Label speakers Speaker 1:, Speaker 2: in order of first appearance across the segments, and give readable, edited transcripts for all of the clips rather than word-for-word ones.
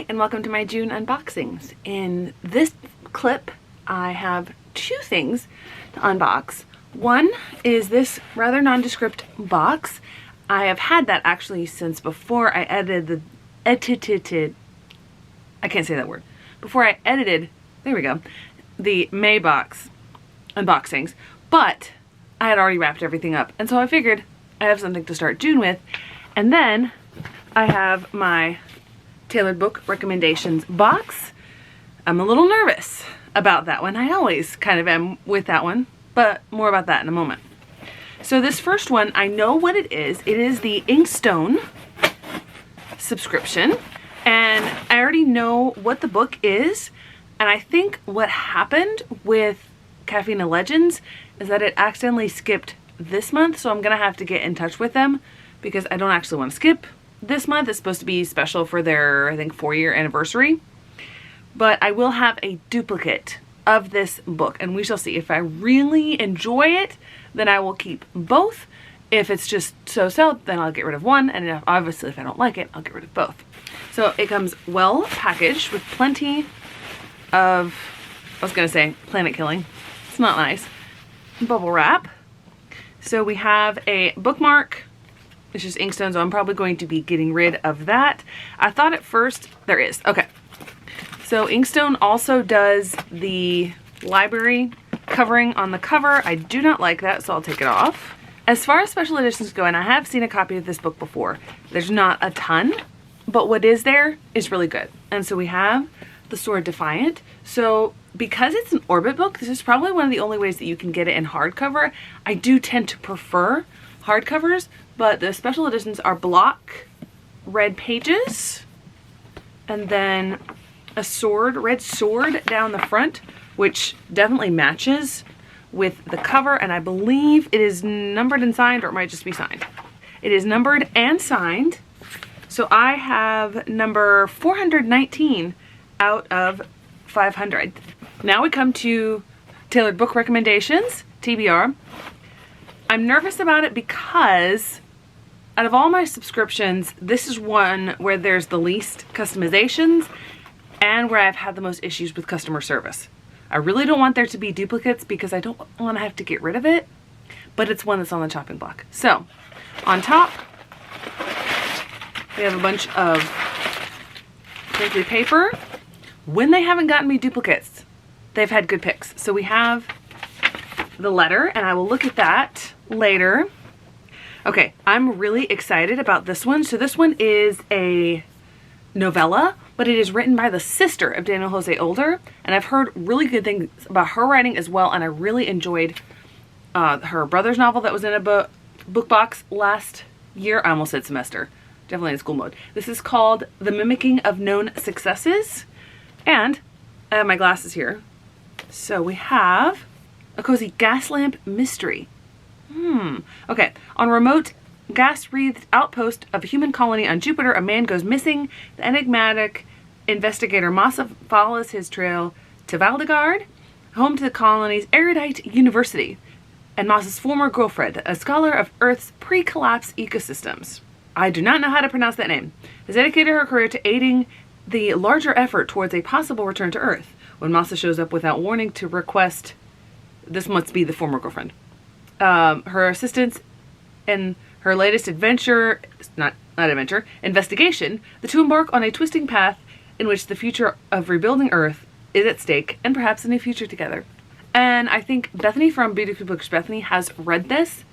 Speaker 1: Hi, and welcome to my June unboxings. In this clip, I have two things to unbox. One is this rather nondescript box. I have had that actually since before I edited I can't say that word. Before I edited, there we go, the May box unboxings, but I had already wrapped everything up. And so I figured I have something to start June with. And then I have my tailored book recommendations box. I'm a little nervous about that one. I always kind of am with that one, but more about that in a moment. So this first one, I know what it is. It is the Inkstone subscription, and I already know what the book is. And I think what happened with Caffeine Legends is that it accidentally skipped this month, so I'm gonna have to get in touch with them because I don't actually want to skip this month. It's supposed to be special for their, I think, 4-year anniversary. But I will have a duplicate of this book, and we shall see. If I really enjoy it, then I will keep both. If it's just so-so, then I'll get rid of one, and obviously if I don't like it, I'll get rid of both. So it comes well packaged with plenty of, I was gonna say planet killing, it's not nice, bubble wrap. So we have a bookmark. It's just Inkstone, so I'm probably going to be getting rid of that. I thought at first, there is, okay. So Inkstone also does the library covering on the cover. I do not like that, so I'll take it off. As far as special editions go, and I have seen a copy of this book before, there's not a ton, but what is there is really good. And so we have the Sword Defiant. So because it's an Orbit book, this is probably one of the only ways that you can get it in hardcover. I do tend to prefer hardcovers, but the special editions are block red pages and then a sword, red sword down the front, which definitely matches with the cover, and I believe it is numbered and signed, or it might just be signed. It is numbered and signed. So I have number 419 out of 500. Now we come to tailored book recommendations, TBR. I'm nervous about it because out of all my subscriptions, this is one where there's the least customizations and where I've had the most issues with customer service. I really don't want there to be duplicates because I don't want to have to get rid of it, but it's one that's on the chopping block. So on top, we have a bunch of crinkly paper. When they haven't gotten me duplicates, they've had good picks. So we have the letter, and I will look at that later. Okay, I'm really excited about this one. So this one is a novella, but it is written by the sister of Daniel Jose Older, and I've heard really good things about her writing as well, and I really enjoyed her brother's novel that was in a book box last year. I almost said semester. Definitely in school mode. This is called The Mimicking of Known Successes, and I have my glasses here. So we have a cozy gas lamp mystery. Okay. On a remote gas-breathed outpost of a human colony on Jupiter, a man goes missing. The enigmatic investigator Massa follows his trail to Valdegard, home to the colony's erudite university, and Massa's former girlfriend, a scholar of Earth's pre-collapse ecosystems. I do not know how to pronounce that name. Has dedicated her career to aiding the larger effort towards a possible return to Earth. When Massa shows up without warning to request, this must be the former girlfriend, her assistance in her latest adventure, investigation, the two embark on a twisting path in which the future of rebuilding Earth is at stake, and perhaps a new future together. And I think Bethany from Beautiful Books Bethany has read this,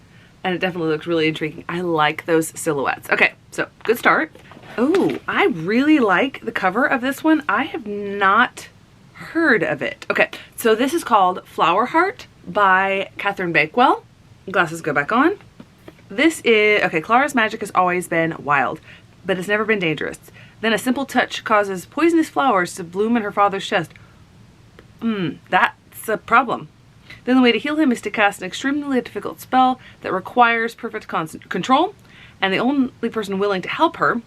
Speaker 1: and it definitely looks really intriguing. I like those silhouettes. Okay, so good start. Oh, I really like the cover of this one. I have not heard of it. Okay, so this is called Flower Heart by Catherine Bakewell. Glasses go back on. This is, okay, Clara's magic has always been wild, but it's never been dangerous. Then a simple touch causes poisonous flowers to bloom in her father's chest. That's a problem. Then the way to heal him is to cast an extremely difficult spell that requires perfect control, and the only person willing to help her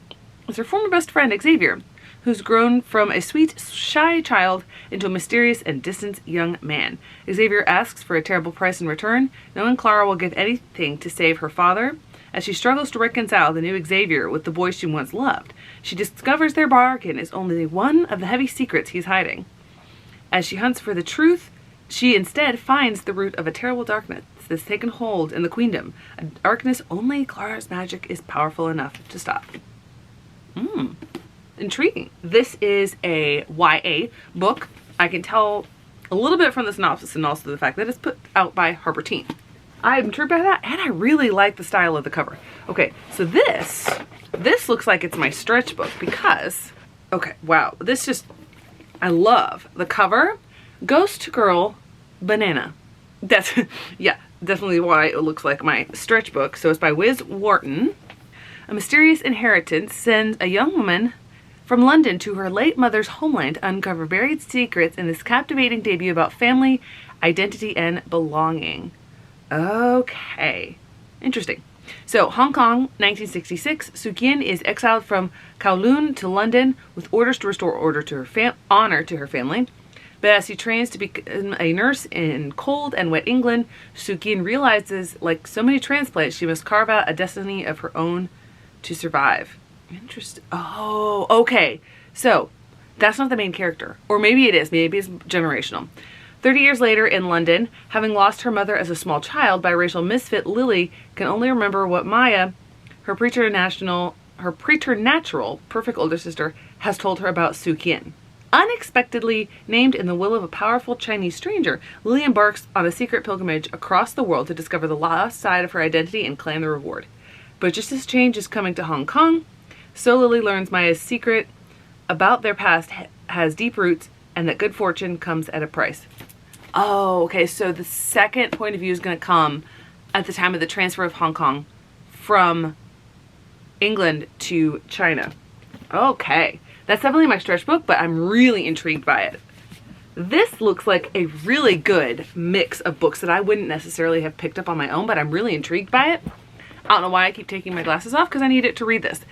Speaker 1: is her former best friend, Xavier, who's grown from a sweet, shy child into a mysterious and distant young man. Xavier asks for a terrible price in return, knowing Clara will give anything to save her father, as she struggles to reconcile the new Xavier with the boy she once loved. She discovers their bargain is only one of the heavy secrets he's hiding. As she hunts for the truth, she instead finds the root of a terrible darkness that's taken hold in the queendom. A darkness only Clara's magic is powerful enough to stop. Intriguing. This is a YA book. I can tell a little bit from the synopsis and also the fact that it's put out by Harper Teen. I'm intrigued by that, and I really like the style of the cover. Okay, so this looks like it's my stretch book because, okay, wow, I love the cover. Ghost Girl Banana. That's, yeah, definitely why it looks like my stretch book. So it's by Wiz Wharton. A mysterious inheritance sends a young woman from London to her late mother's homeland to uncover buried secrets in this captivating debut about family, identity, and belonging. Okay, interesting. So, Hong Kong, 1966, Soo-Kyin is exiled from Kowloon to London with orders to restore honor to her family. But as she trains to become a nurse in cold and wet England, Soo-Kyin realizes, like so many transplants, she must carve out a destiny of her own to survive. Interesting. Oh, okay. So, that's not the main character. Or maybe it is. Maybe it's generational. 30 years later in London, having lost her mother as a small child by racial misfit, Lily can only remember what Maya, her preternatural perfect older sister, has told her about Soo-Kyin. Unexpectedly named in the will of a powerful Chinese stranger, Lily embarks on a secret pilgrimage across the world to discover the lost side of her identity and claim the reward. But just as change is coming to Hong Kong, so Lily learns Maya's secret about their past has deep roots and that good fortune comes at a price. Oh, okay, so the second point of view is going to come at the time of the transfer of Hong Kong from England to China. Okay, that's definitely my stretch book, but I'm really intrigued by it. This looks like a really good mix of books that I wouldn't necessarily have picked up on my own, but I'm really intrigued by it. I don't know why I keep taking my glasses off because I need it to read this.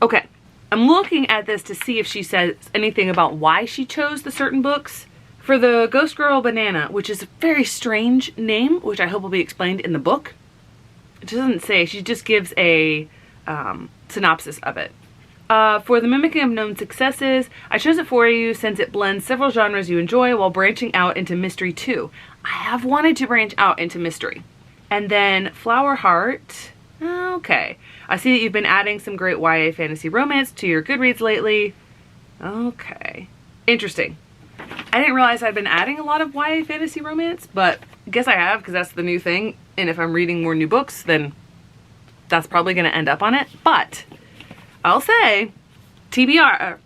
Speaker 1: Okay, I'm looking at this to see if she says anything about why she chose the certain books. For the Ghost Girl Banana, which is a very strange name, which I hope will be explained in the book. It doesn't say, she just gives a synopsis of it. For the mimicking of known successes, I chose it for you since it blends several genres you enjoy while branching out into mystery too. I have wanted to branch out into mystery. And then Flower Heart. Okay. I see that you've been adding some great YA fantasy romance to your Goodreads lately. Okay. Interesting. I didn't realize I'd been adding a lot of YA fantasy romance, but I guess I have because that's the new thing. And if I'm reading more new books, then that's probably going to end up on it. But I'll say, TBR,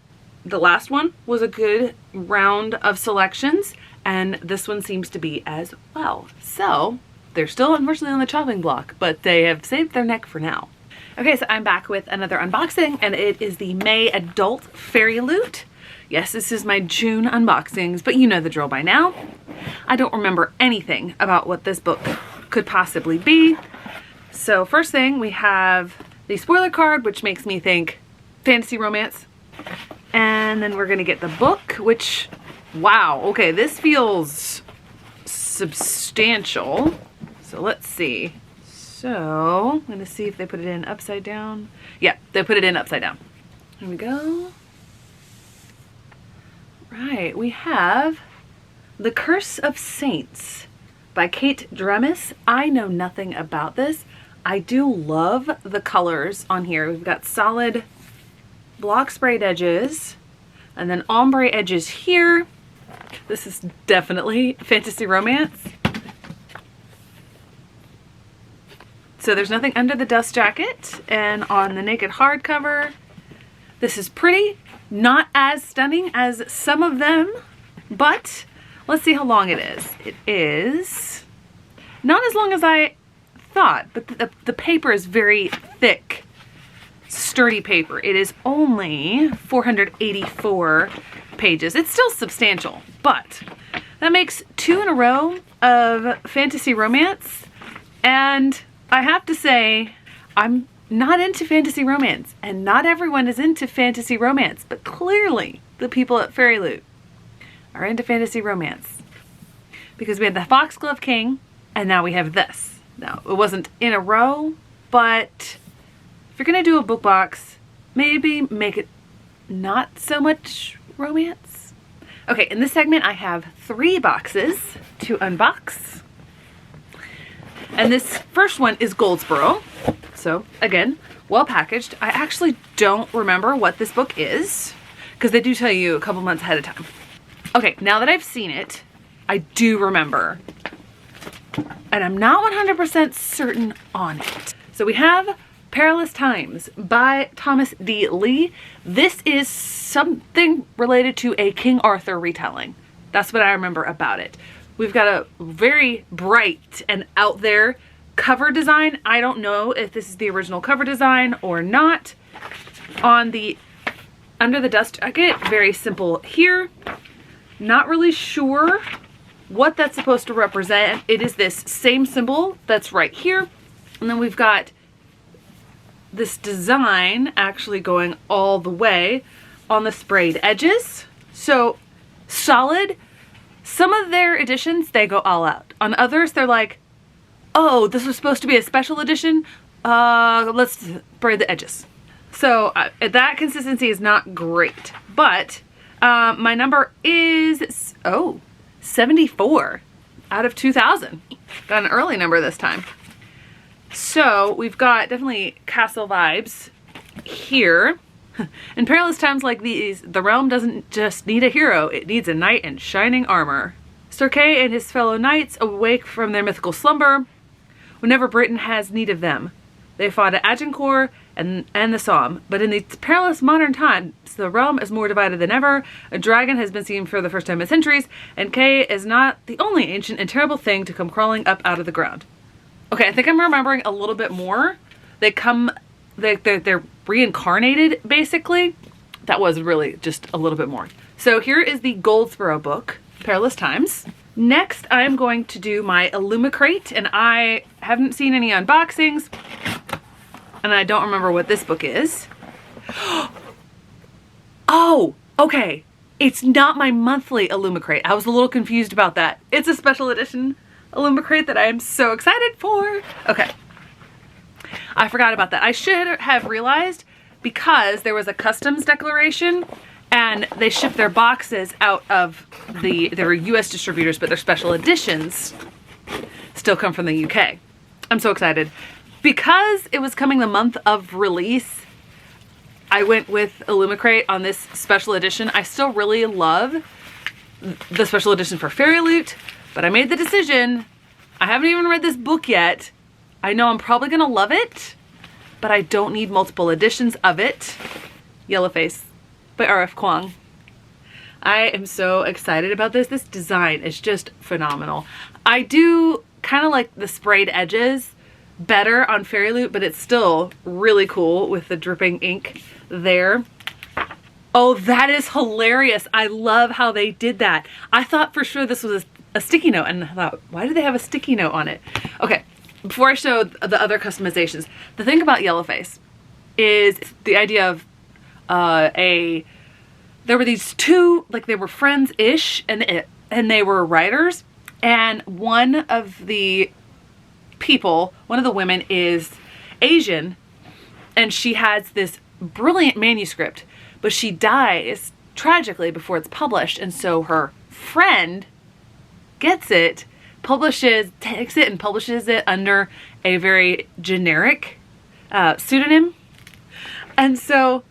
Speaker 1: the last one was a good round of selections, and this one seems to be as well. So they're still unfortunately on the chopping block, but they have saved their neck for now. Okay, so I'm back with another unboxing, and it is the May Adult Fairy Loot. Yes, this is my June unboxings, but you know the drill by now. I don't remember anything about what this book could possibly be. So first thing, we have the spoiler card, which makes me think fantasy romance. And then we're gonna get the book, which, wow, okay, this feels substantial. So let's see. So I'm gonna see if they put it in upside down. Yeah, they put it in upside down. Here we go. Right, we have The Curse of Saints by Kate Dremis. I know nothing about this. I do love the colors on here. We've got solid block sprayed edges and then ombre edges here. This is definitely fantasy romance. So there's nothing under the dust jacket, and on the naked hardcover, this is pretty. Not as stunning as some of them, but let's see how long it is. It is not as long as I thought, but the paper is very thick, sturdy paper. It is only 484 pages. It's still substantial, but that makes 2 in a row of fantasy romance, and I have to say, I'm not into fantasy romance, and not everyone is into fantasy romance, but clearly the people at Fairy Loot are into fantasy romance, because we had the Foxglove King and now we have this. Now, it wasn't in a row, but if you're gonna do a book box, maybe make it not so much romance. Okay, in this segment I have 3 boxes to unbox. And this first one is Goldsboro. So again, well packaged. I actually don't remember what this book is because they do tell you a couple months ahead of time. Okay, now that I've seen it, I do remember. And I'm not 100% certain on it. So we have Perilous Times by Thomas D. Lee. This is something related to a King Arthur retelling. That's what I remember about it. We've got a very bright and out there cover design. I don't know if this is the original cover design or not. On the under the dust jacket, very simple here. Not really sure what that's supposed to represent. It is this same symbol that's right here. And then we've got this design actually going all the way on the sprayed edges. So solid. Some of their editions, they go all out. On others, they're like, oh, this was supposed to be a special edition. Let's spray the edges. So that consistency is not great, but my number is, 74 out of 2000. Got an early number this time. So we've got definitely castle vibes here. In perilous times like these, the realm doesn't just need a hero, it needs a knight in shining armor. Sir Kay and his fellow knights awake from their mythical slumber whenever Britain has need of them. They fought at Agincourt and the Somme, but in these perilous modern times, the realm is more divided than ever. A dragon has been seen for the first time in centuries, and Kay is not the only ancient and terrible thing to come crawling up out of the ground. Okay, I think I'm remembering a little bit more. They're reincarnated, basically. That was really just a little bit more. So here is the Goldsboro book, Perilous Times. Next, I'm going to do my Illumicrate, and I haven't seen any unboxings, and I don't remember what this book is. Oh, okay. It's not my monthly Illumicrate. I was a little confused about that. It's a special edition Illumicrate that I am so excited for. Okay. I forgot about that. I should have realized because there was a customs declaration and they ship their boxes out of their US distributors, but their special editions still come from the UK. I'm so excited. Because it was coming the month of release, I went with Illumicrate on this special edition. I still really love the special edition for Fairy Loot, but I made the decision. I haven't even read this book yet. I know I'm probably gonna love it, but I don't need multiple editions of it. Yellowface by R.F. Kuang. I am so excited about this. This design is just phenomenal. I do kind of like the sprayed edges better on Fairy Loot, but it's still really cool with the dripping ink there. Oh, that is hilarious. I love how they did that. I thought for sure this was a sticky note, and I thought, why do they have a sticky note on it? Okay. Before I show the other customizations, the thing about Yellowface is the idea of there were these two, like they were friends-ish, and they were writers, and one of the women is Asian, and she has this brilliant manuscript, but she dies tragically before it's published, and so her friend gets it, takes it and publishes it under a very generic pseudonym. And so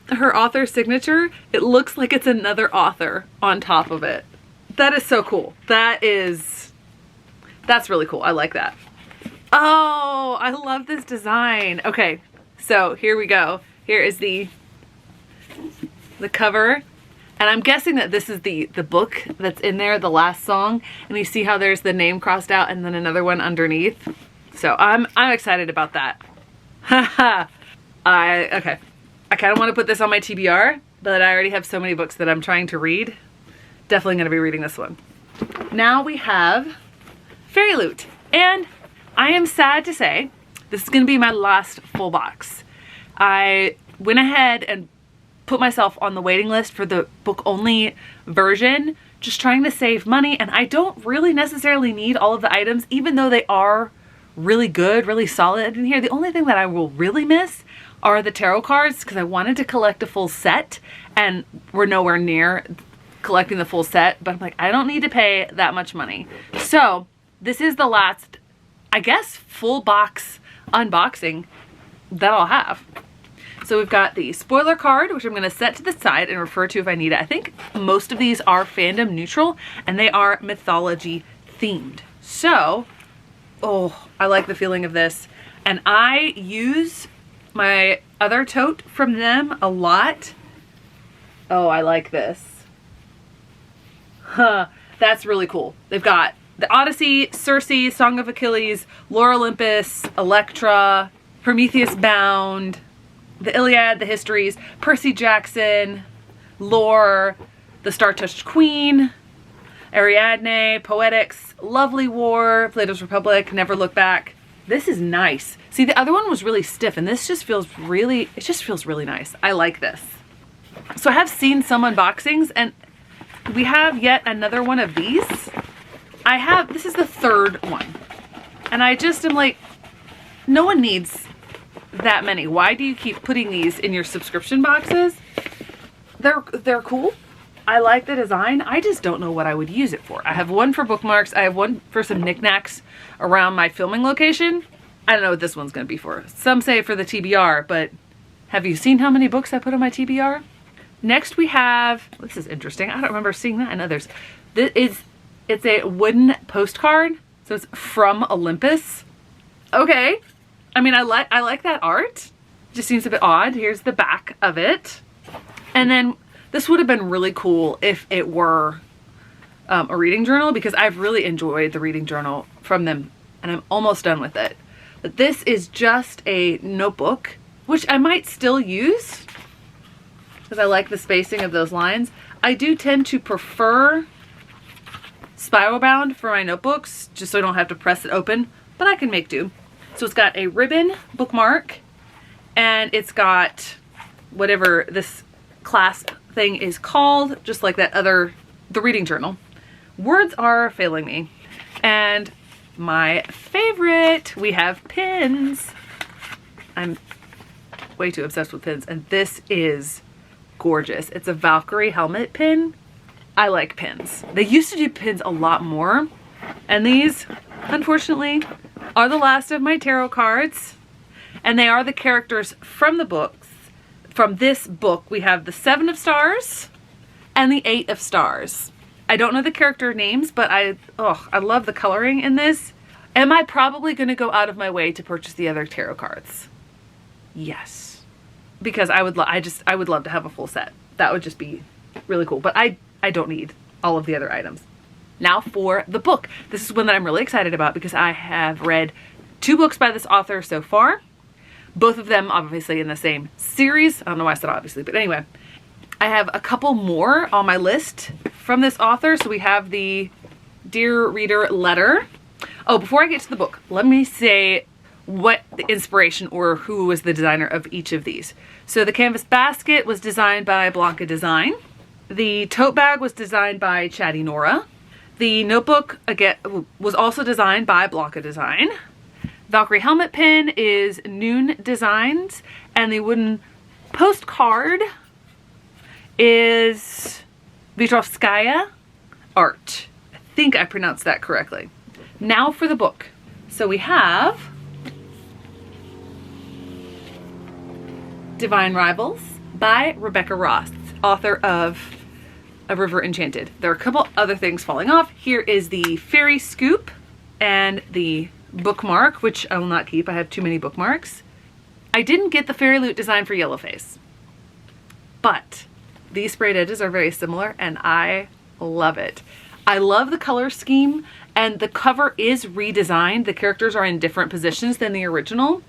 Speaker 1: her author signature, it looks like it's another author on top of it. That is so cool. That's really cool. I like that. Oh, I love this design. Okay, so here we go. Here is the cover. And I'm guessing that this is the book that's in there, the last song. And you see how there's the name crossed out and then another one underneath. So I'm excited about that. Haha. Okay. I kind of want to put this on my TBR, but I already have so many books that I'm trying to read. Definitely going to be reading this one. Now we have Fairy Loot. And I am sad to say, this is going to be my last full box. I went ahead and put myself on the waiting list for the book only version, just trying to save money, and I don't really necessarily need all of the items, even though they are really good, really solid in here. The only thing that I will really miss are the tarot cards, because I wanted to collect a full set and we're nowhere near collecting the full set, but I'm like, I don't need to pay that much money. So this is the last, I guess, full box unboxing that I'll have. So we've got the spoiler card, which I'm going to set to the side and refer to if I need it. I think most of these are fandom neutral and they are mythology themed. So, oh, I like the feeling of this. And I use my other tote from them a lot. Oh, I like this. Huh, that's really cool. They've got the Odyssey, Circe, Song of Achilles, Lore Olympus, Electra, Prometheus Bound, the Iliad, the Histories, Percy Jackson, Lore, the Star-Touched Queen, Ariadne, Poetics, Lovely War, Plato's Republic, Never Look Back. This is nice. See, the other one was really stiff and this just feels really, it just feels really nice. I like this. So I have seen some unboxings and we have yet another one of these. This is the third one. And I just am like, no one needs that many. Why do you keep putting these in your subscription boxes? They're cool. I like the design. I just don't know what I would use it for. I have one for bookmarks. I have one for some knickknacks around my filming location. I don't know what this one's going to be for. Some say for the TBR, but have you seen how many books I put on my TBR? Next we have, this is interesting. I don't remember seeing that in others. It's a wooden postcard. So it's from Olympus. Okay. I mean, I like that art. It just seems a bit odd. Here's the back of it. And then this would have been really cool if it were a reading journal, because I've really enjoyed the reading journal from them and I'm almost done with it. But this is just a notebook, which I might still use because I like the spacing of those lines. I do tend to prefer spiral bound for my notebooks, just so I don't have to press it open, but I can make do. So it's got a ribbon bookmark and it's got whatever this clasp thing is called, just like that other, the reading journal. Words are failing me. And my favorite, we have pins. I'm way too obsessed with pins and this is gorgeous. It's a Valkyrie helmet pin. I like pins. They used to do pins a lot more and these, unfortunately, are the last of my tarot cards, and they are the characters from the books. From this book, we have the 7 of Stars and the 8 of Stars. I don't know the character names, but I love the coloring in this. Am I probably going to go out of my way to purchase the other tarot cards? Yes, because I would love to have a full set. That would just be really cool. But I don't need all of the other items. Now for the book. This is one that I'm really excited about because I have read 2 books by this author so far. Both of them obviously in the same series. I don't know why I said obviously, but anyway. I have a couple more on my list from this author. So we have the Dear Reader letter. Oh, before I get to the book, let me say what the inspiration or who was the designer of each of these. So the canvas basket was designed by Blanca Design. The tote bag was designed by Chatty Nora. The notebook, again, was also designed by Blanca Design. Valkyrie helmet pin is Noon Designs, and the wooden postcard is Vitrovskaya Art. I think I pronounced that correctly. Now for the book. So we have Divine Rivals by Rebecca Ross, author of A River Enchanted. There are a couple other things falling off. Here is the fairy scoop and the bookmark, which I will not keep. I have too many bookmarks. I didn't get the fairy loot design for Yellowface, but these sprayed edges are very similar and I love it. I love the color scheme and the cover is redesigned. The characters are in different positions than the original.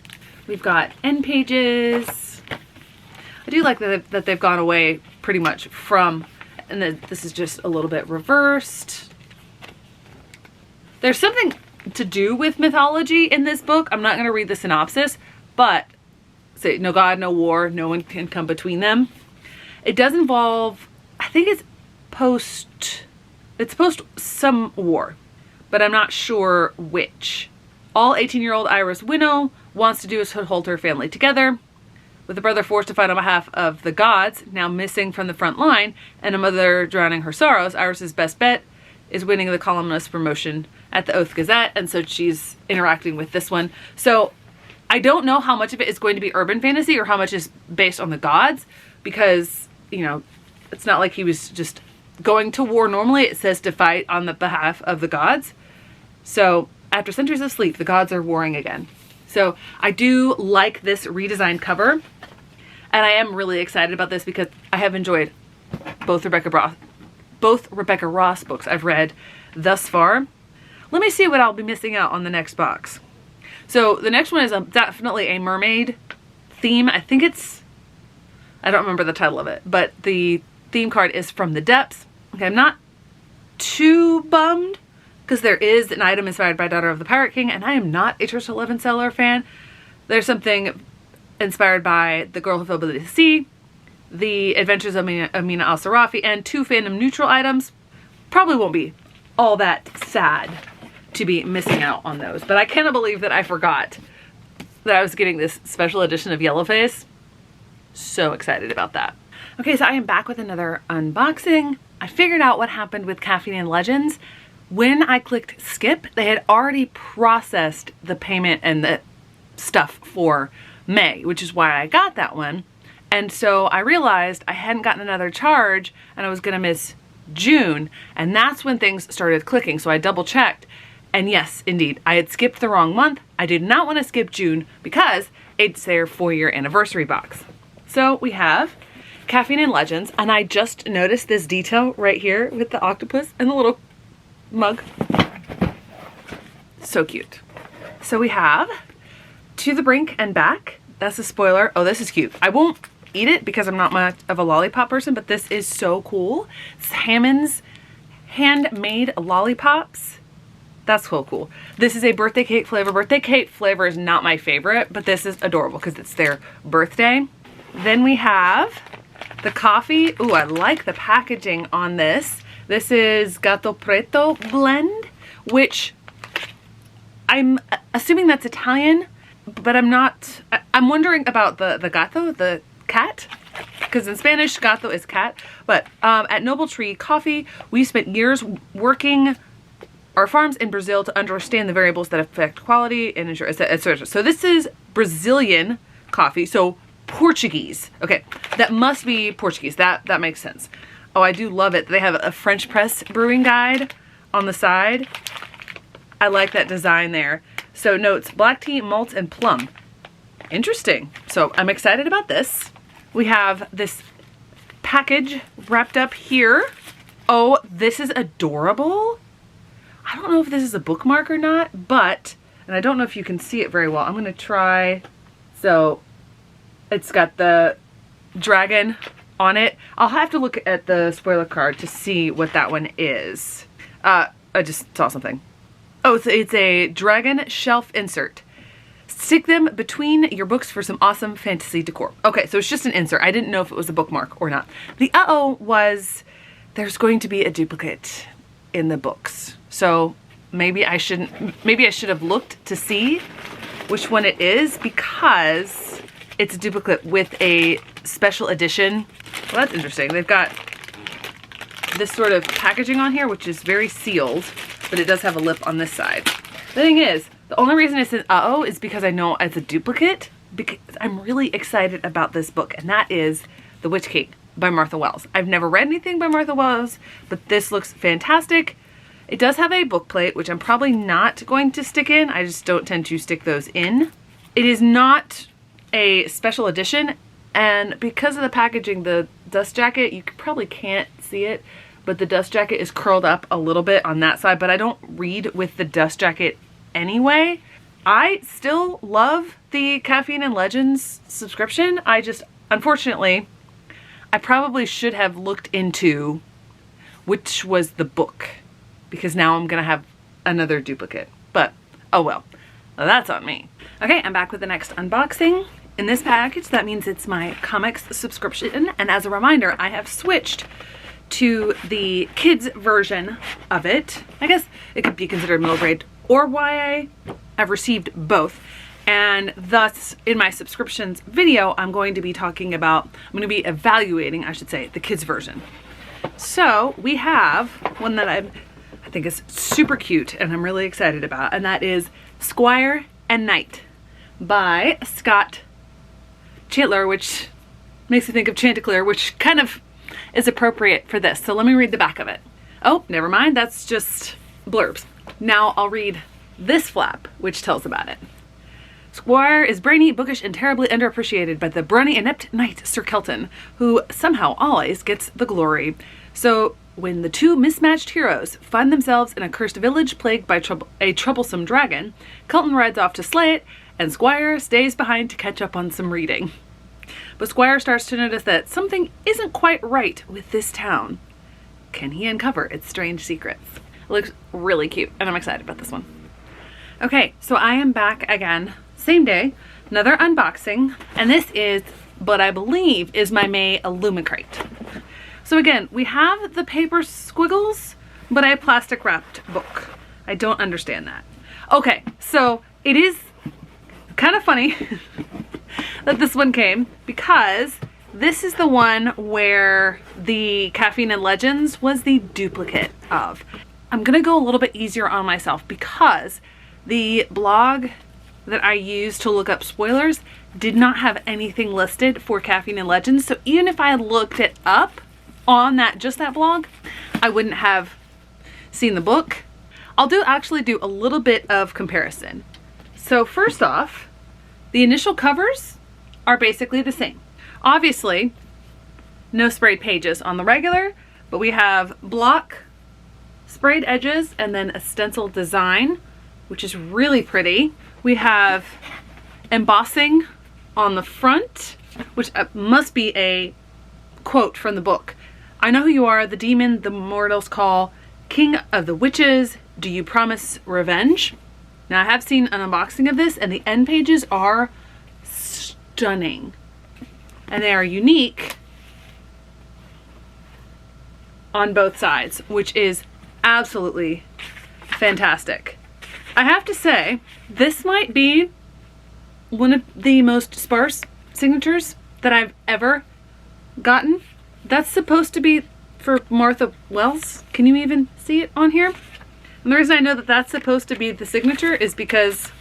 Speaker 1: We've got end pages. I do like that they've gone away pretty much from, and then this is just a little bit reversed. There's something to do with mythology in this book. I'm not going to read the synopsis, but say no God, no war, no one can come between them. It does involve, I think it's post some war, but I'm not sure which. All 18-year-old Iris Winnow wants to do is hold her family together. With a brother forced to fight on behalf of the gods, now missing from the front line, and a mother drowning her sorrows, Iris's best bet is winning the columnist promotion at the Oath Gazette, and so she's interacting with this one. So I don't know how much of it is going to be urban fantasy or how much is based on the gods, because, you know, it's not like he was just going to war normally. It says to fight on the behalf of the gods. So after centuries of sleep, the gods are warring again. So I do like this redesigned cover, and I am really excited about this because I have enjoyed both Rebecca Ross books I've read thus far. Let me see what I'll be missing out on the next box. So the next one is definitely a mermaid theme. I think I don't remember the title of it, but the theme card is From the Depths. Okay, I'm not too bummed because there is an item inspired by Daughter of the Pirate King, and I am not a Trisha Levenseller fan. There's something inspired by The Girl Who Fell Beneath the Sea, The Adventures of Amina Al-Sarafi, and 2 fandom neutral items. Probably won't be all that sad to be missing out on those, but I cannot believe that I forgot that I was getting this special edition of Yellowface. So excited about that. Okay, so I am back with another unboxing. I figured out what happened with Caffeine and Legends. When I clicked skip, they had already processed the payment and the stuff for May, which is why I got that one. And so I realized I hadn't gotten another charge and I was gonna miss June, and that's when things started clicking. So I double checked, and yes, indeed, I had skipped the wrong month. I did not want to skip June because it's their 4-year anniversary box. So we have Caffeine and Legends, and I just noticed this detail right here with the octopus and the little mug. So cute. So we have To the Brink and Back. That's a spoiler. Oh, this is cute. I won't eat it because I'm not much of a lollipop person, but this is so cool. It's Hammond's handmade lollipops. That's so cool. This is a birthday cake flavor. Birthday cake flavor is not my favorite, but this is adorable because it's their birthday. Then we have the coffee. Ooh, I like the packaging on this. This is Gato Preto blend, which I'm assuming that's Italian, but I'm not. I'm wondering about the gato, the cat, because in Spanish, gato is cat. But at Noble Tree Coffee, we spent years working our farms in Brazil to understand the variables that affect quality and ensure, etc. So this is Brazilian coffee, so Portuguese. Okay, that must be Portuguese. That makes sense. Oh, I do love it. They have a French press brewing guide on the side. I like that design there. So notes, black tea, malt, and plum. Interesting. So I'm excited about this. We have this package wrapped up here. Oh, this is adorable. I don't know if this is a bookmark or not, but, and I don't know if you can see it very well. I'm going to try. So it's got the dragon on it. I'll have to look at the spoiler card to see what that one is. I just saw something. Oh, it's a dragon shelf insert. Stick them between your books for some awesome fantasy decor. Okay, so it's just an insert. I didn't know if it was a bookmark or not. The uh-oh was there's going to be a duplicate in the books. So maybe I should have looked to see which one it is, because it's a duplicate with a special edition. Well, that's interesting. They've got this sort of packaging on here, which is very sealed, but it does have a lip on this side. The thing is, the only reason it says uh-oh is because I know it's a duplicate, because I'm really excited about this book, and that is The Witch Cake by Martha Wells. I've never read anything by Martha Wells, but this looks fantastic. It does have a book plate, which I'm probably not going to stick in. I just don't tend to stick those in. It is not a special edition, and because of the packaging, the dust jacket, you probably can't see it, but the dust jacket is curled up a little bit on that side, but I don't read with the dust jacket anyway. I still love the Caffeine and Legends subscription. I just, unfortunately, I probably should have looked into which was the book, because now I'm gonna have another duplicate, but oh well, that's on me. Okay, I'm back with the next unboxing. In this package, that means it's my comics subscription, and as a reminder, I have switched to the kids version of it. I guess it could be considered middle grade or YA, I've received both. And thus, in my subscriptions video, I'm going to be evaluating, I should say, the kids version. So we have one that I think is super cute and I'm really excited about, and that is Squire and Knight by Scott Chantler, which makes me think of Chanticleer, which kind of is appropriate for this. So let me read the back of it. Oh, never mind. That's just blurbs. Now I'll read this flap, which tells about it. Squire is brainy, bookish, and terribly underappreciated by the brawny, inept knight Sir Kelton, who somehow always gets the glory. So when the two mismatched heroes find themselves in a cursed village plagued by a troublesome dragon, Kelton rides off to slay it, and Squire stays behind to catch up on some reading. But Squire starts to notice that something isn't quite right with this town. Can he uncover its strange secrets? It looks really cute, and I'm excited about this one. Okay, so I am back again, same day, another unboxing, and this is what I believe is my May Illumicrate. So again, we have the paper squiggles, but a plastic wrapped book. I don't understand that. Okay, so it is kind of funny that this one came, because this is the one where the Caffeine and Legends was the duplicate of. I'm gonna go a little bit easier on myself because the blog that I used to look up spoilers did not have anything listed for Caffeine and Legends. So even if I had looked it up on just that blog, I wouldn't have seen the book. I'll actually do a little bit of comparison. So first off, the initial covers are basically the same. Obviously, no sprayed pages on the regular, but we have block sprayed edges and then a stencil design, which is really pretty. We have embossing on the front, which must be a quote from the book. I know who you are, the demon the mortals call, king of the witches, do you promise revenge? Now I have seen an unboxing of this and the end pages are stunning. And they are unique on both sides, which is absolutely fantastic. I have to say, this might be one of the most sparse signatures that I've ever gotten. That's supposed to be for Martha Wells. Can you even see it on here? And the reason I know that that's supposed to be the signature is because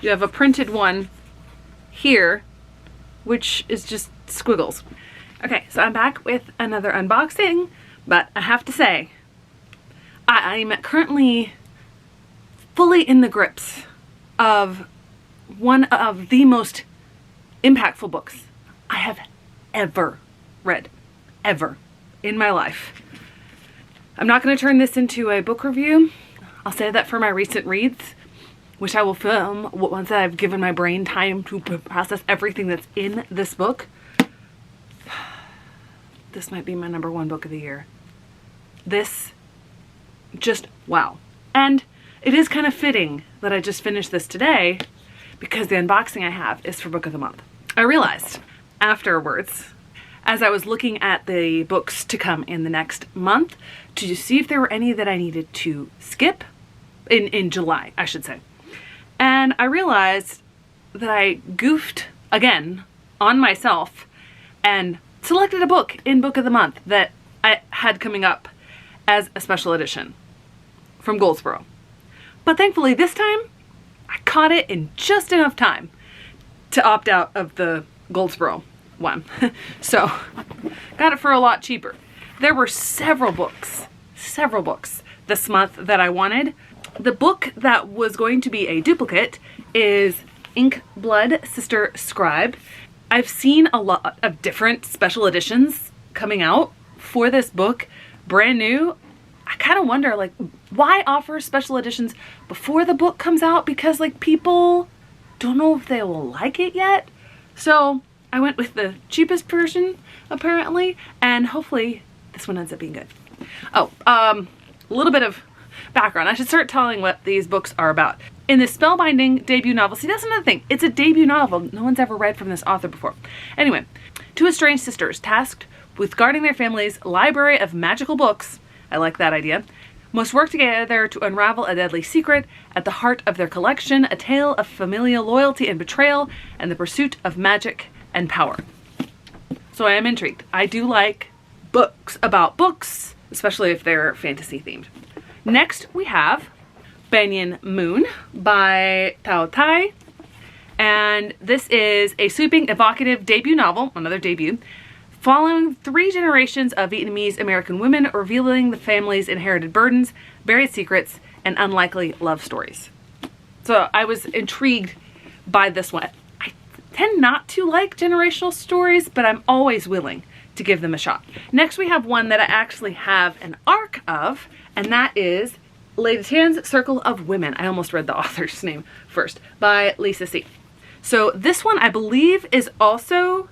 Speaker 1: you have a printed one here, which is just squiggles. Okay, so I'm back with another unboxing, but I have to say, I'm currently fully in the grips of one of the most impactful books I have ever read, ever in my life. I'm not going to turn this into a book review. I'll save that for my recent reads, which I will film once I've given my brain time to process everything that's in this book. This might be my #1 book of the year. This, just wow. And it is kind of fitting that I just finished this today because the unboxing I have is for Book of the Month. I realized afterwards, as I was looking at the books to come in the next month, to see if there were any that I needed to skip in July, I should say. And I realized that I goofed again on myself and selected a book in Book of the Month that I had coming up as a special edition from Goldsboro. But thankfully this time I caught it in just enough time to opt out of the Goldsboro one. So got it for a lot cheaper. There were several books this month that I wanted. The book that was going to be a duplicate is Ink Blood Sister Scribe. I've seen a lot of different special editions coming out for this book, brand new. I kind of wonder, like, why offer special editions before the book comes out? Because, like, people don't know if they will like it yet. So I went with the cheapest version, apparently, and hopefully this one ends up being good. Oh, a little bit of background. I should start telling what these books are about. In this spellbinding debut novel, see, that's another thing. It's a debut novel. No one's ever read from this author before. Anyway, two estranged sisters tasked with guarding their family's library of magical books, I like that idea, must work together to unravel a deadly secret. At the heart of their collection, a tale of familial loyalty and betrayal and the pursuit of magic and power. So I am intrigued. I do like books about books, especially if they're fantasy themed. Next we have Banyan Moon by Tao Tai. And this is a sweeping, evocative debut novel, another debut, following 3 generations of Vietnamese American women, revealing the family's inherited burdens, buried secrets, and unlikely love stories. So I was intrigued by this one. I tend not to like generational stories, but I'm always willing to give them a shot. Next we have one that I actually have an arc of, and that is Lady Tan's Circle of Women. I almost read the author's name first, by Lisa C. So this one I believe is also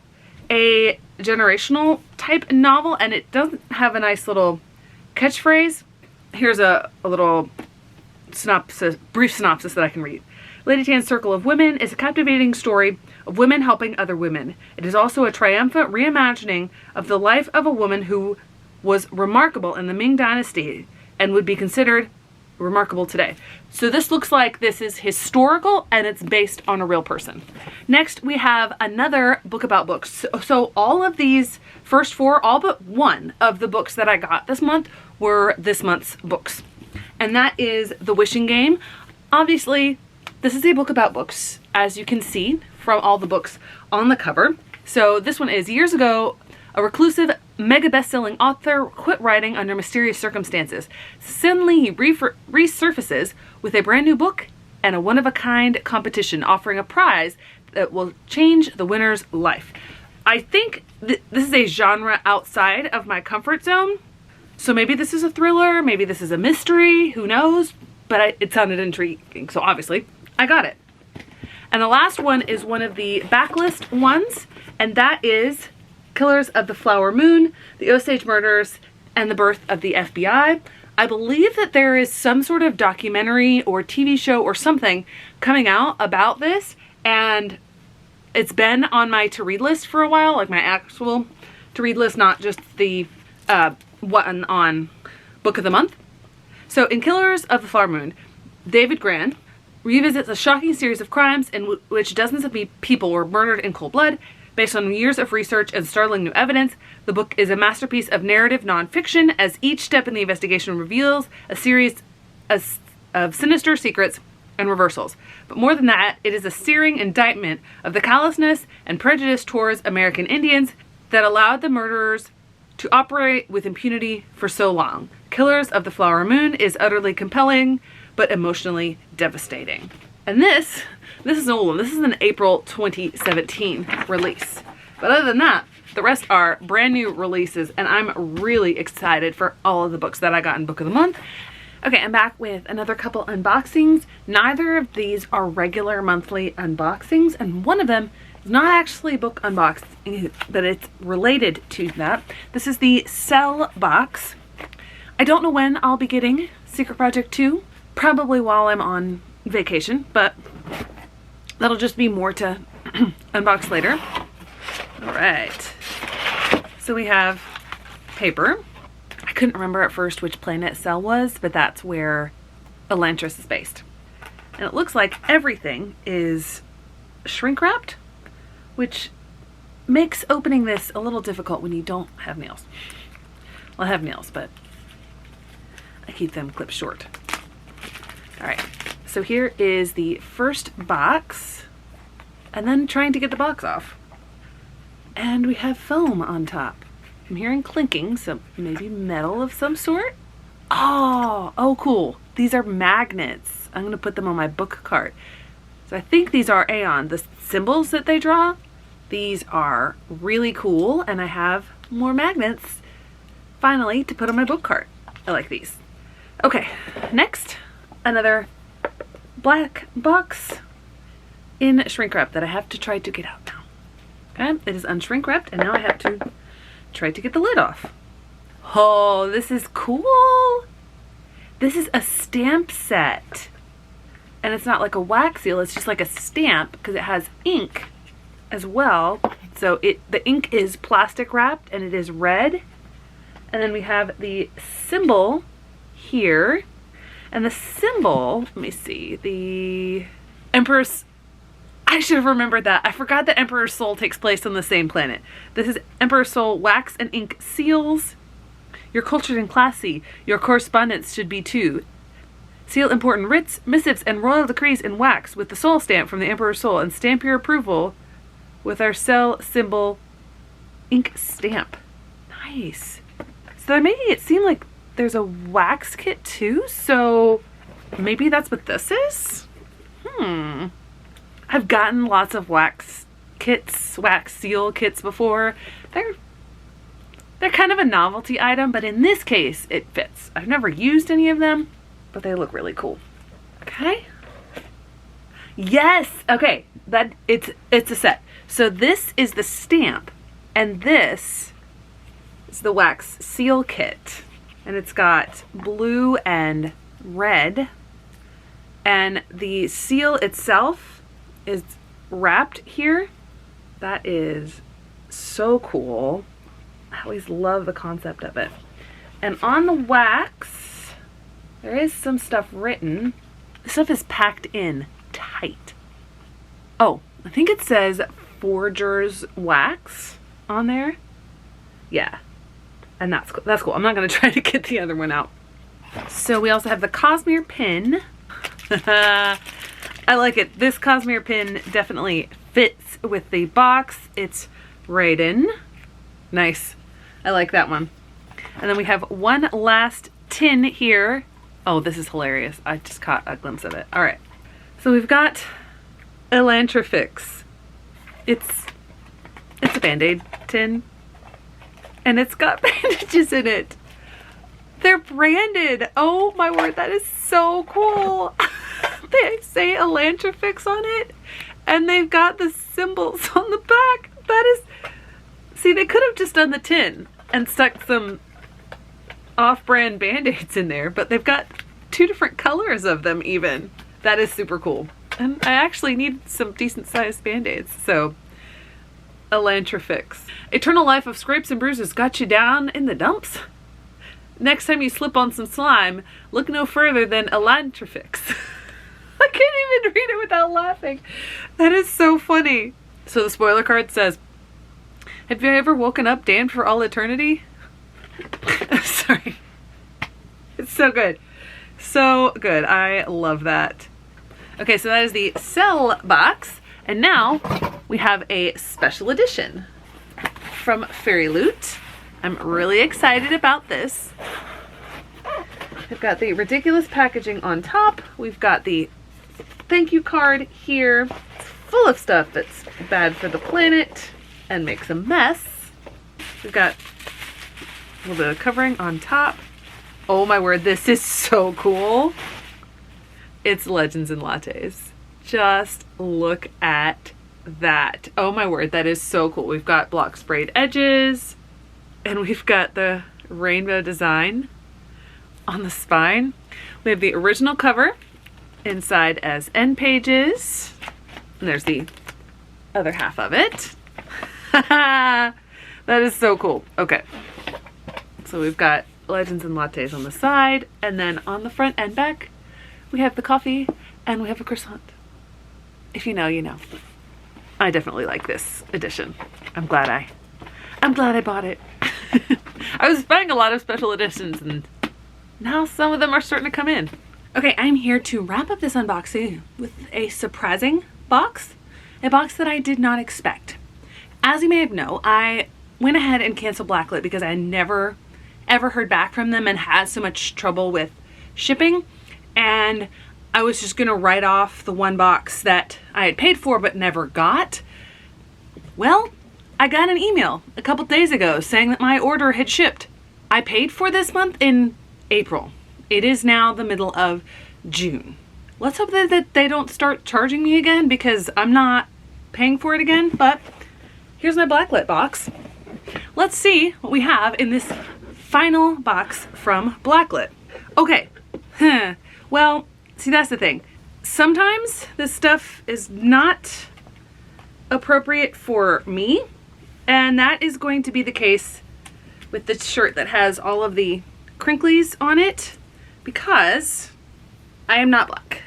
Speaker 1: a generational type novel, and it doesn't have a nice little catchphrase. Here's a little synopsis, brief synopsis that I can read. Lady Tan's Circle of Women is a captivating story of women helping other women. It is also a triumphant reimagining of the life of a woman who was remarkable in the Ming Dynasty and would be considered remarkable today. So this looks like this is historical and it's based on a real person. Next we have another book about books. So all of these first 4, all but one of the books that I got this month were this month's books. And that is The Wishing Game. Obviously this is a book about books, as you can see from all the books on the cover. So this one is years ago, a reclusive mega best-selling author quit writing under mysterious circumstances. Suddenly he resurfaces with a brand new book and a one-of-a-kind competition offering a prize that will change the winner's life. I think this is a genre outside of my comfort zone. So maybe this is a thriller, maybe this is a mystery, who knows? But it sounded intriguing, so obviously I got it. And the last one is one of the backlist ones, and that is Killers of the Flower Moon, the Osage Murders, and the Birth of the FBI. I believe that there is some sort of documentary or TV show or something coming out about this, and it's been on my to-read list for a while, like my actual to-read list, not just the one on Book of the Month. So in Killers of the Flower Moon, David Gran revisits a shocking series of crimes in which dozens of people were murdered in cold blood. Based on years of research and startling new evidence, the book is a masterpiece of narrative nonfiction, as each step in the investigation reveals a series of sinister secrets and reversals. But more than that, it is a searing indictment of the callousness and prejudice towards American Indians that allowed the murderers to operate with impunity for so long. Killers of the Flower Moon is utterly compelling, but emotionally devastating. And this is an old one. This is an April 2017 release. But other than that, the rest are brand new releases, and I'm really excited for all of the books that I got in Book of the Month. Okay, I'm back with another couple unboxings. Neither of these are regular monthly unboxings, and one of them is not actually book unboxing, but it's related to that. This is the Cell box. I don't know when I'll be getting Secret Project 2, probably while I'm on vacation, but that'll just be more to unbox later. All right, so we have paper. I couldn't remember at first which planet Cell was, but that's where Elantris is based. And it looks like everything is shrink wrapped, which makes opening this a little difficult when you don't have nails. Well, I have nails, but I keep them clipped short. All right, so here is the first box, and then trying to get the box off. And we have foam on top. I'm hearing clinking, so maybe metal of some sort. Oh, cool. These are magnets. I'm gonna put them on my book cart. So I think these are Aeon. The symbols that they draw, these are really cool, and I have more magnets finally to put on my book cart. I like these. Okay, next, another black box in shrink wrap that I have to try to get out now. Okay, it is unshrink wrapped, and now I have to try to get the lid off. Oh, this is cool. This is a stamp set, and it's not like a wax seal, it's just like a stamp because it has ink as well. So the ink is plastic wrapped and it is red, and then we have the symbol here. And the symbol, let me see, the Emperor's, I should have remembered that. I forgot that Emperor's Soul takes place on the same planet. This is Emperor's Soul wax and ink seals. You're cultured and classy. Your correspondence should be too. Seal important writs, missives, and royal decrees in wax with the soul stamp from the Emperor's Soul and stamp your approval with our cell symbol ink stamp. Nice. So they're making it seem like there's a wax kit too, so maybe that's what this is? I've gotten lots of wax kits, wax seal kits before. They're kind of a novelty item, but in this case, it fits. I've never used any of them, but they look really cool. Okay. Yes. Okay. That it's a set. So this is the stamp, and this is the wax seal kit, and it's got blue and red, and the seal itself is wrapped here. That is so cool. I always love the concept of it. And on the wax, there is some stuff written. The stuff is packed in tight. Oh, I think it says Forger's Wax on there. Yeah, and that's cool. I'm not gonna try to get the other one out. So we also have the Cosmere pin. I like it. This Cosmere pin definitely fits with the box. It's Raiden. Nice. I like that one. And then we have one last tin here. Oh, this is hilarious. I just caught a glimpse of it. All right. So we've got Elantrifix. It's a Band-Aid tin. And it's got bandages in it. They're branded. Oh my word, that is so cool. They say Elantrifix on it. And they've got the symbols on the back. That is... See, they could have just done the tin and stuck some off-brand Band-Aids in there, but they've got two different colors of them even. That is super cool. And I actually need some decent-sized Band-Aids, so Elantrifix. Eternal life of scrapes and bruises got you down in the dumps? Next time you slip on some slime, look no further than Elantrifix. I can't even read it without laughing. That is so funny. So the spoiler card says, have you ever woken up damned for all eternity? Sorry. It's so good. So good. I love that. Okay, so that is the Cell box. And now we have a special edition from Fairy Loot. I'm really excited about this. We've got the ridiculous packaging on top. We've got the thank you card here. It's full of stuff that's bad for the planet and makes a mess. We've got a little bit of covering on top. Oh my word, this is so cool. It's Legends and Lattes. Just look at that. Oh my word, that is so cool. We've got block sprayed edges, and we've got the rainbow design on the spine. We have the original cover inside as end pages, and there's the other half of it. That is so cool. Okay, so we've got Legends and Lattes on the side, and then on the front and back we have the coffee and we have a croissant. If you know, you know. I definitely like this edition. I'm glad I bought it. I was buying a lot of special editions, and now some of them are starting to come in. Okay, I'm here to wrap up this unboxing with a surprising box. A box that I did not expect. As you may have known, I went ahead and canceled Blacklit because I never ever heard back from them and had so much trouble with shipping, and I was just gonna write off the one box that I had paid for but never got. Well, I got an email a couple days ago saying that my order had shipped. I paid for this month in April. It is now the middle of June. Let's hope that they don't start charging me again, because I'm not paying for it again. But here's my Blacklit box. Let's see what we have in this final box from Blacklit. Okay, well, see, that's the thing. Sometimes this stuff is not appropriate for me, and that is going to be the case with the shirt that has all of the crinklies on it. because I am not black.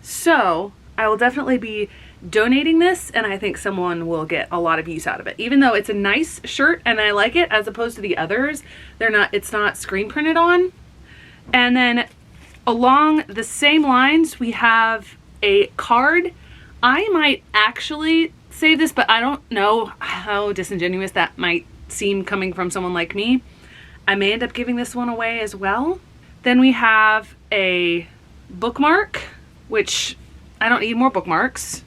Speaker 1: So I will definitely be donating this, and I think someone will get a lot of use out of it. Even though it's a nice shirt and I like it, as opposed to the others, it's not screen printed on. And then along the same lines, we have a card. I might actually save this, but I don't know how disingenuous that might seem coming from someone like me. I may end up giving this one away as well. Then we have a bookmark, which I don't need more bookmarks.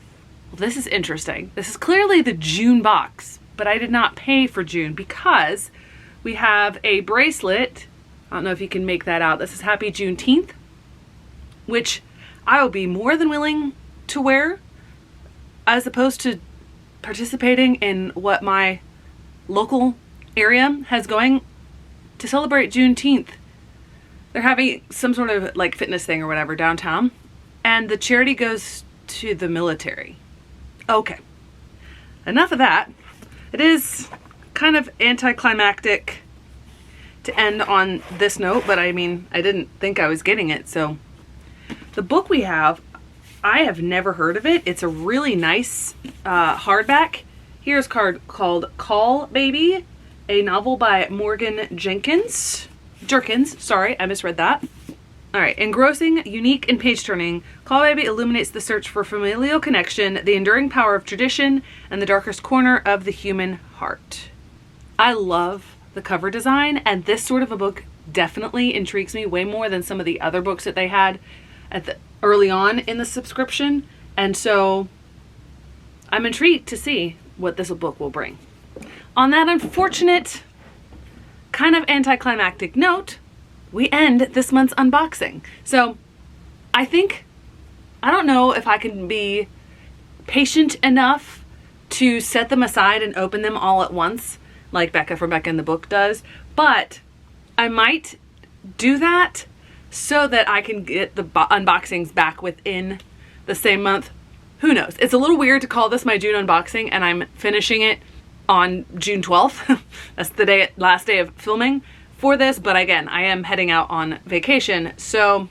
Speaker 1: Well, this is interesting. This is clearly the June box, but I did not pay for June because we have a bracelet. I don't know if you can make that out. This is Happy Juneteenth, which I will be more than willing to wear, as opposed to participating in what my local area has going to celebrate Juneteenth. They're having some sort of like fitness thing or whatever downtown, and the charity goes to the military. Okay, enough of that. It is kind of anticlimactic to end on this note, but I mean, I didn't think I was getting it. So the book we have, I have never heard of it. It's a really nice hardback. Here's a card called Call Baby, a novel by Morgan Jerkins. Sorry, I misread that. All right, engrossing, unique, and page-turning, Call Baby illuminates the search for familial connection, the enduring power of tradition, and the darkest corner of the human heart. I love the cover design, and this sort of a book definitely intrigues me way more than some of the other books that they had early on in the subscription, and so I'm intrigued to see what this book will bring. On that unfortunate, kind of anticlimactic note, we end this month's unboxing. So I don't know if I can be patient enough to set them aside and open them all at once like Becca from Becca in the Book does, but I might do that so that I can get the unboxings back within the same month. Who knows? It's a little weird to call this my June unboxing and I'm finishing it on June 12th. That's the last day of filming for this, but again, I am heading out on vacation, so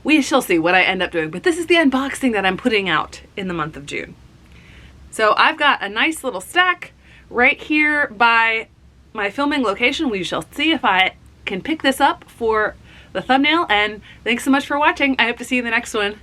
Speaker 1: we shall see what I end up doing. But this is the unboxing that I'm putting out in the month of June. So I've got a nice little stack right here by my filming location. We shall see if I can pick this up for the thumbnail, and thanks so much for watching. I hope to see you in the next one.